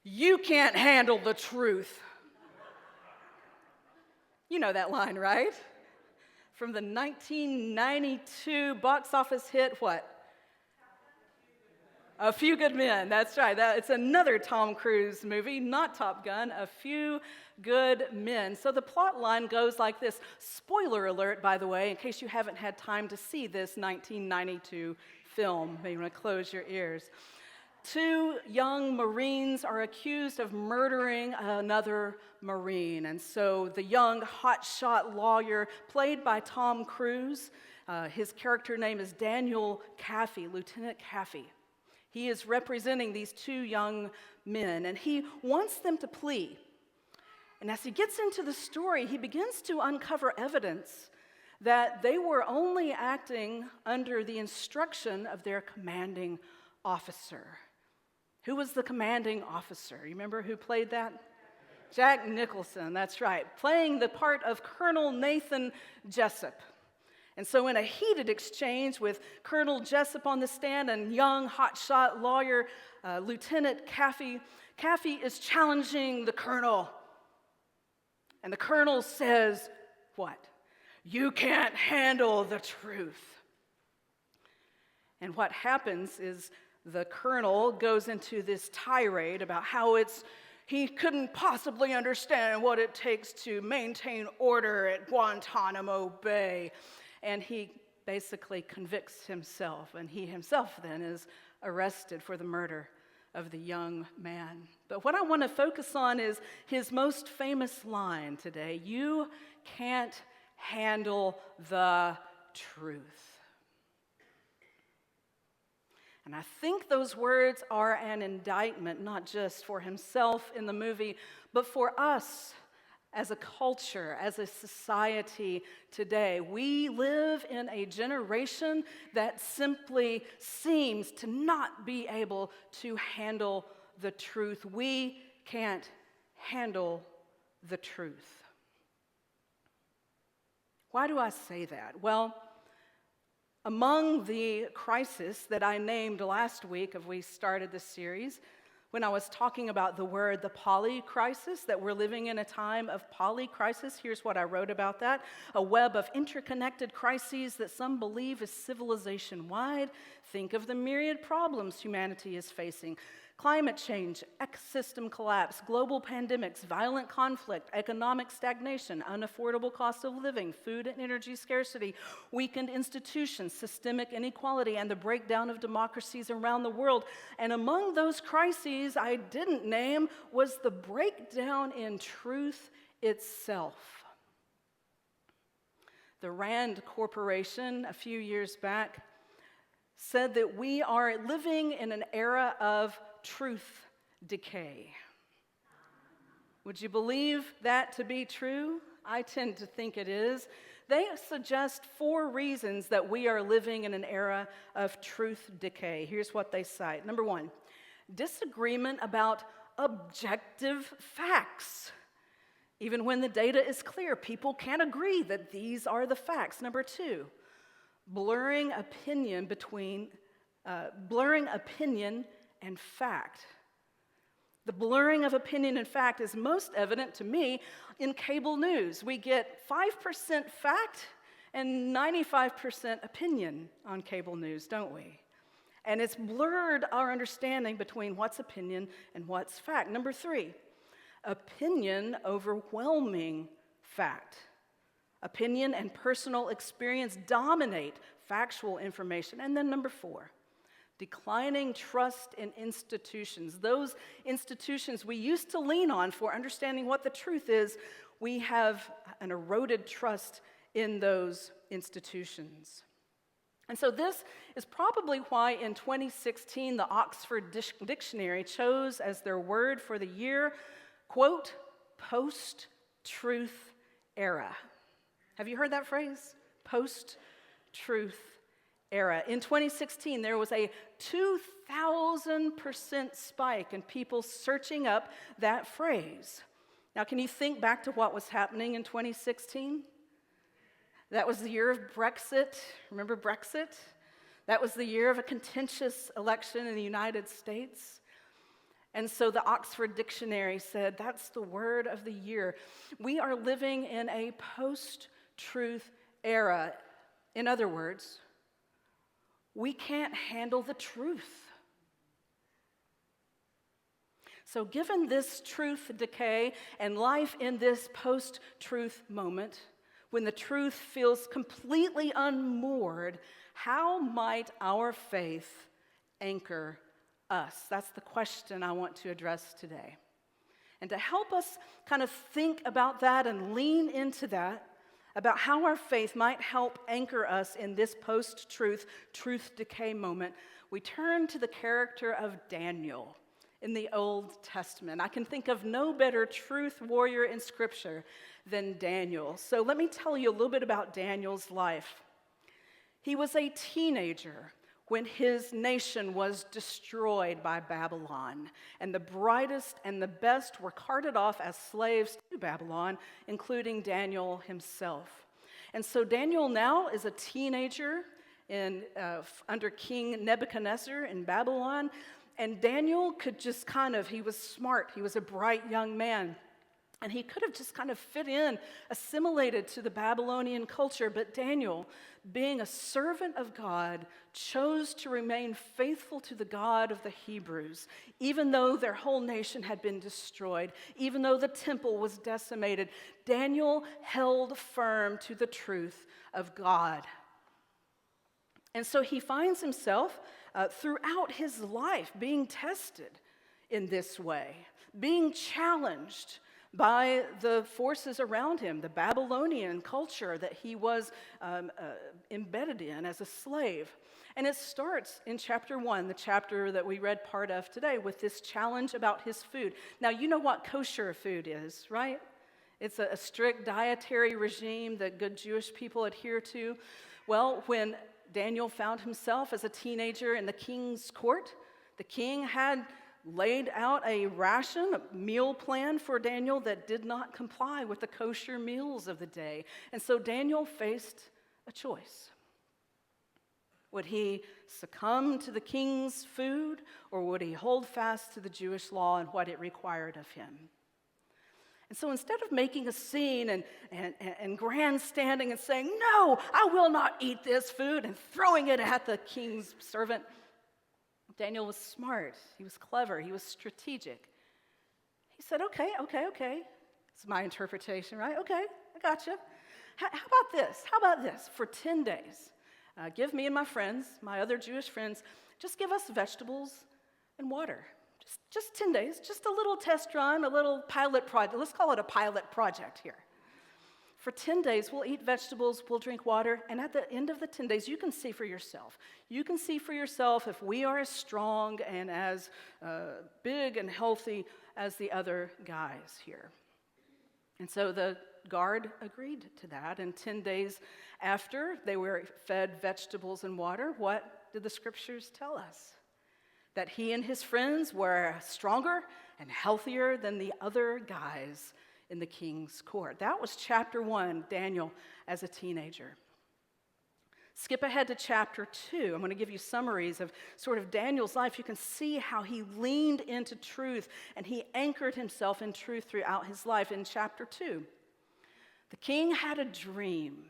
You can't handle the truth. You know that line, right? From the 1992 box office hit, what? A Few Good Men, that's right. It's another Tom Cruise movie, not Top Gun, A Few Good Men. So the plot line goes like this. Spoiler alert, by the way, in case you haven't had time to see this 1992 film. Maybe you want to close your ears. Two young Marines are accused of murdering another Marine. And so the young hotshot lawyer, played by Tom Cruise, his character name is Daniel Kaffee, Lieutenant Kaffee. He is representing these two young men, and he wants them to plea. And as he gets into the story, he begins to uncover evidence that they were only acting under the instruction of their commanding officer. Who was the commanding officer? You remember who played that? Jack Nicholson, that's right, playing the part of Colonel Nathan Jessup. And so in a heated exchange with Colonel Jessup on the stand and young hotshot lawyer Lieutenant Kaffee, Kaffee is challenging the colonel. And the colonel says, what? You can't handle the truth. And what happens is the colonel goes into this tirade about how he couldn't possibly understand what it takes to maintain order at Guantanamo Bay. And he basically convicts himself, and he himself then is arrested for the murder of the young man. But what I want to focus on is his most famous line today: you can't handle the truth. And I think those words are an indictment, not just for himself in the movie, but for us as a culture, as a society today. We live in a generation that simply seems to not be able to handle the truth. We can't handle the truth. Why do I say that? Well, among the crises that I named last week as we started this series, when I was talking about the word, the polycrisis, that we're living in a time of polycrisis, here's what I wrote about that: a web of interconnected crises that some believe is civilization-wide. Think of the myriad problems humanity is facing: climate change, ecosystem collapse, global pandemics, violent conflict, economic stagnation, unaffordable cost of living, food and energy scarcity, weakened institutions, systemic inequality, and the breakdown of democracies around the world. And among those crises I didn't name was the breakdown in truth itself. The Rand Corporation, a few years back, said that we are living in an era of truth decay. Would you believe that to be true? I tend to think it is. They suggest 4 reasons that we are living in an era of truth decay. Here's what they cite. Number 1, disagreement about objective facts. Even when the data is clear, people can't agree that these are the facts. Number 2, blurring opinion and fact. The blurring of opinion and fact is most evident to me in cable news. We get 5% fact and 95% opinion on cable news, don't we? And it's blurred our understanding between what's opinion and what's fact. Number 3, opinion overwhelming fact. Opinion and personal experience dominate factual information. And then number 4, declining trust in institutions. Those institutions we used to lean on for understanding what the truth is, we have an eroded trust in those institutions. And so this is probably why in 2016 the Oxford Dictionary chose as their word for the year, quote, post-truth era. Have you heard that phrase? Post-truth era. In 2016, there was a 2,000% spike in people searching up that phrase. Now, can you think back to what was happening in 2016? That was the year of Brexit. Remember Brexit? That was the year of a contentious election in the United States. And so the Oxford Dictionary said that's the word of the year. We are living in a post-truth era. In other words, we can't handle the truth. So given this truth decay and life in this post-truth moment, when the truth feels completely unmoored, how might our faith anchor us? That's the question I want to address today. And to help us kind of think about that and lean into that, about how our faith might help anchor us in this post-truth, truth decay moment, we turn to the character of Daniel in the Old Testament. I can think of no better truth warrior in Scripture than Daniel. So let me tell you a little bit about Daniel's life. He was a teenager when his nation was destroyed by Babylon, and the brightest and the best were carted off as slaves to Babylon, including Daniel himself. And so Daniel now is a teenager under King Nebuchadnezzar in Babylon. And Daniel could just he was smart, he was a bright young man, and he could have just kind of fit in, assimilated to the Babylonian culture. But Daniel, being a servant of God, chose to remain faithful to the God of the Hebrews, even though their whole nation had been destroyed, even though the temple was decimated. Daniel held firm to the truth of God. And so he finds himself throughout his life being tested in this way, being challenged by the forces around him, the Babylonian culture that he was embedded in as a slave. And it starts in chapter 1, the chapter that we read part of today, with this challenge about his food. Now, you know what kosher food is, right? It's a strict dietary regime that good Jewish people adhere to. Well, when Daniel found himself as a teenager in the king's court, the king had laid out a meal plan for Daniel that did not comply with the kosher meals of the day. And so Daniel faced a choice. Would he succumb to the king's food, or would he hold fast to the Jewish law and what it required of him? And so instead of making a scene and grandstanding and saying, "No, I will not eat this food," and throwing it at the king's servant, Daniel was smart, he was clever, he was strategic. He said, okay. It's my interpretation, right? Okay, I gotcha. How about this? For 10 days, give me and my friends, my other Jewish friends, just give us vegetables and water. Just 10 days, just a little test run, a little pilot project. Let's call it a pilot project here. For 10 days, we'll eat vegetables, we'll drink water, and at the end of the 10 days, you can see for yourself. You can see for yourself if we are as strong and as big and healthy as the other guys here. And so the guard agreed to that, and 10 days after they were fed vegetables and water, what did the scriptures tell us? That he and his friends were stronger and healthier than the other guys in the king's court. That was chapter 1, Daniel as a teenager. Skip ahead to chapter 2. I'm going to give you summaries of sort of Daniel's life. You can see how he leaned into truth and he anchored himself in truth throughout his life. In chapter 2, the king had a dream.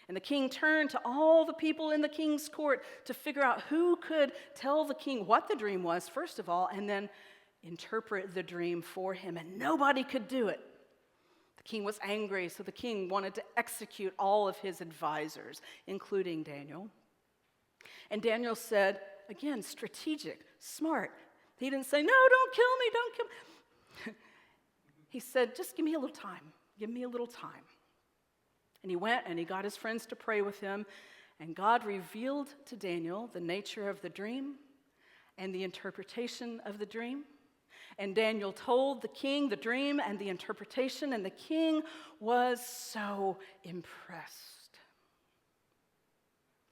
And the king turned to all the people in the king's court to figure out who could tell the king what the dream was, first of all, and then interpret the dream for him. And nobody could do it. The king was angry, so the king wanted to execute all of his advisors, including Daniel. And Daniel said, again, strategic, smart. He didn't say, "No, don't kill me." He said, "Just give me a little time. Give me a little time." And he went and he got his friends to pray with him. And God revealed to Daniel the nature of the dream and the interpretation of the dream. And Daniel told the king the dream and the interpretation, and the king was so impressed.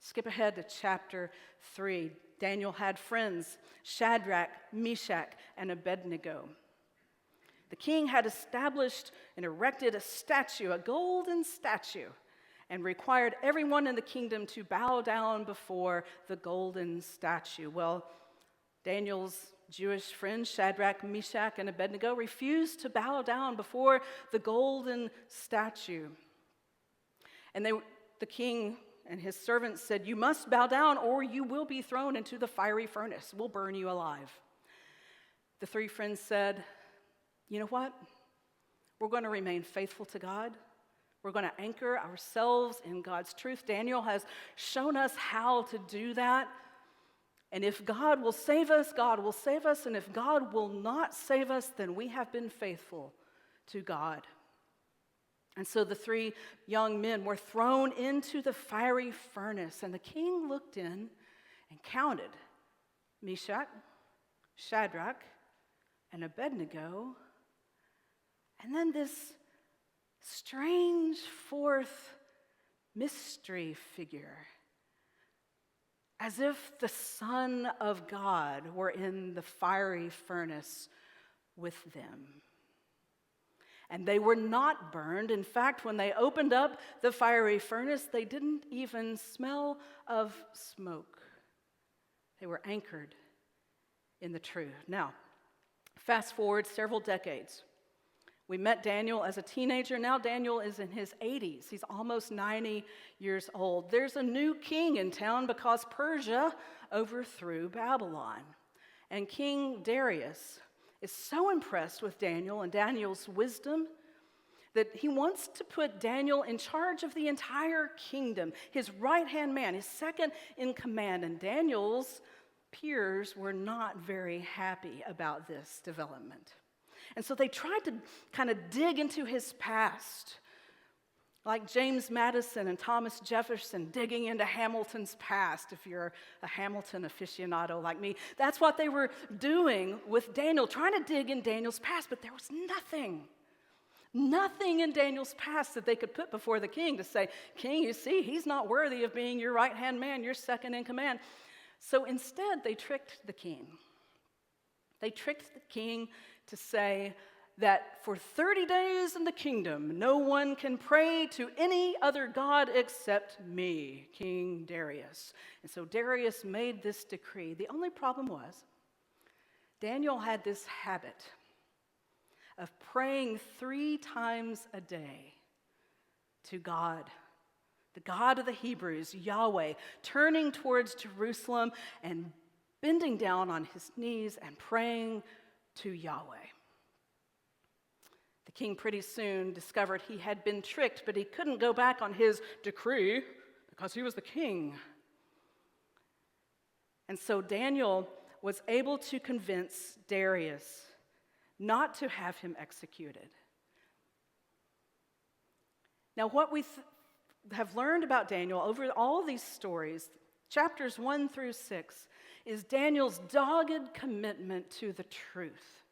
Skip ahead to chapter 3. Daniel had friends, Shadrach, Meshach, and Abednego. The king had established and erected a statue, a golden statue, and required everyone in the kingdom to bow down before the golden statue. Well, Daniel's Jewish friends, Shadrach, Meshach, and Abednego, refused to bow down before the golden statue. And the king and his servants said, "You must bow down or you will be thrown into the fiery furnace. We'll burn you alive." The three friends said, "You know what? We're going to remain faithful to God. We're going to anchor ourselves in God's truth. Daniel has shown us how to do that. And if God will save us, God will save us. And if God will not save us, then we have been faithful to God." And so the three young men were thrown into the fiery furnace. And the king looked in and counted Meshach, Shadrach, and Abednego. And then this strange fourth mystery figure, as if the Son of God were in the fiery furnace with them. And they were not burned. In fact, when they opened up the fiery furnace, they didn't even smell of smoke. They were anchored in the truth. Now, fast forward several decades. We met Daniel as a teenager. Now Daniel is in his 80s. He's almost 90 years old. There's a new king in town because Persia overthrew Babylon. And King Darius is so impressed with Daniel and Daniel's wisdom that he wants to put Daniel in charge of the entire kingdom, his right-hand man, his second in command. And Daniel's peers were not very happy about this development. And so they tried to kind of dig into his past, like James Madison and Thomas Jefferson digging into Hamilton's past, if you're a Hamilton aficionado like me. That's what they were doing with Daniel, trying to dig in Daniel's past, but there was nothing in Daniel's past that they could put before the king to say, "King, you see, he's not worthy of being your right-hand man, your second in command." So instead, they tricked the king. They tricked the king to say that for 30 days in the kingdom, no one can pray to any other god except me, King Darius. And so Darius made this decree. The only problem was Daniel had this habit of praying 3 times a day to God, the God of the Hebrews, Yahweh, turning towards Jerusalem and bending down on his knees and praying to Yahweh. The king pretty soon discovered he had been tricked, but he couldn't go back on his decree because he was the king. And so Daniel was able to convince Darius not to have him executed. Now, what we have learned about Daniel over all these stories, chapters 1 through 6, is Daniel's dogged commitment to the truth.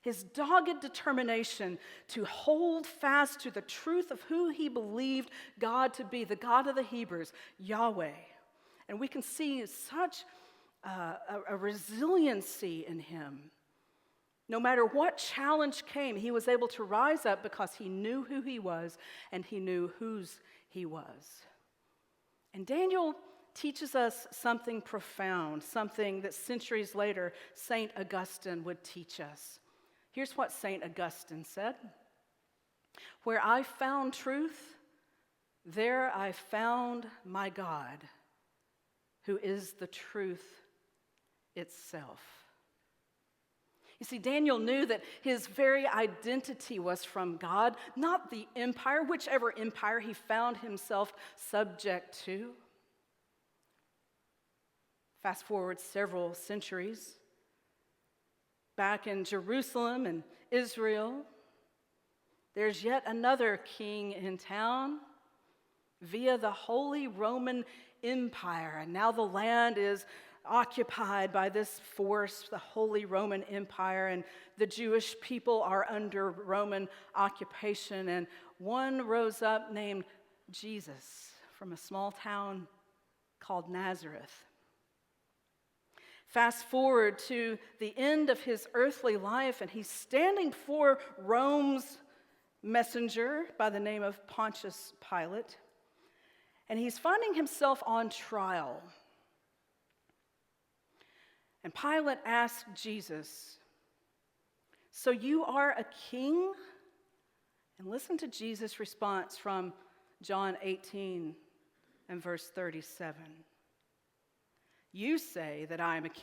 His dogged determination to hold fast to the truth of who he believed God to be, the God of the Hebrews, Yahweh. And we can see such a resiliency in him. No matter what challenge came, he was able to rise up because he knew who he was and he knew whose he was. And Daniel teaches us something profound, something that centuries later St. Augustine would teach us. Here's what St. Augustine said: "Where I found truth, there I found my God, who is the truth itself." You see, Daniel knew that his very identity was from God, not the empire, whichever empire he found himself subject to. Fast forward several centuries, back in Jerusalem and Israel, there's yet another king in town via the Holy Roman Empire. And now the land is occupied by this force, the Holy Roman Empire, and the Jewish people are under Roman occupation. And one rose up named Jesus from a small town called Nazareth. Fast forward to the end of his earthly life, and he's standing before Rome's messenger by the name of Pontius Pilate, and he's finding himself on trial. And Pilate asked Jesus, "So you are a king?" And listen to Jesus' response from John 18 and verse 37. "You say that I am a king.